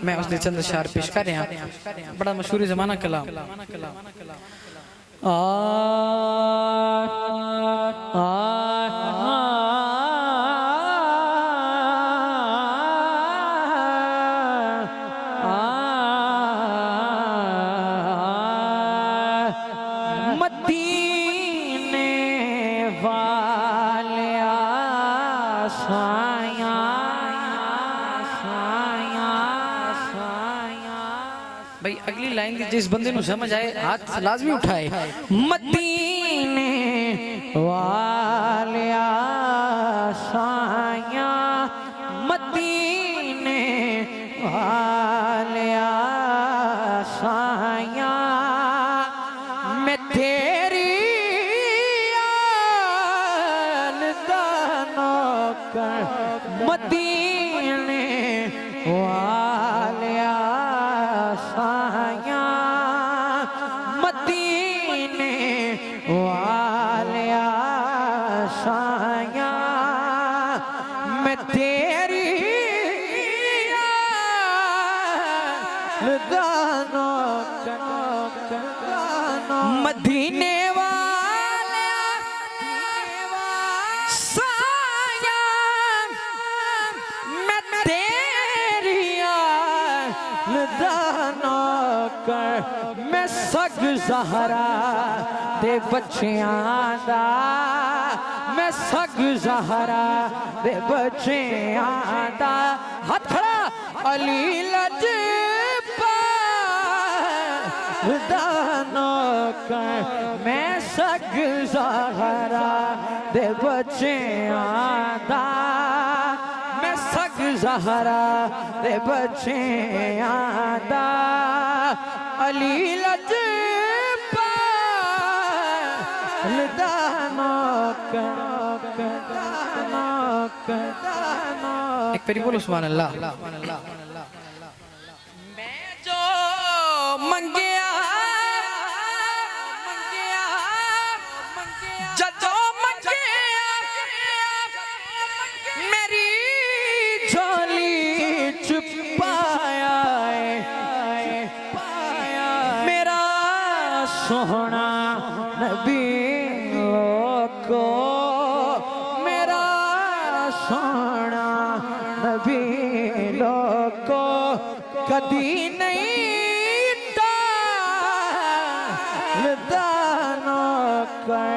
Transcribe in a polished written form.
मैं उसने चंद अशार पेश कर रहा बड़ा मशहूर जमाना कलाम भाई अगली लाइन जिस बंदे को समझ आए हाथ लाजमी उठाए। मदीने वालिया साया मदीने वालिया साया मैं तेरी मदीने वालिया साया मदीने वालिया साया मैं तेरी मदीने मैं सग ज़हरा दे बच्चियां दा मैं सग ज़हरा दे बच्चियां दा हाथ खड़ा अली लजपाल मैं सग ज़हरा दे बच्चियां दा मैं सग ज़हरा दे बच्चियां दा अली लजपाल एक पेरी बोलो सुभान अल्लाह। मैं जो मंगिया जदों मंगिया मेरी झोली छुपाया सोहना नबी को मेरा सोहना नबी को कदी नहीं दानों कर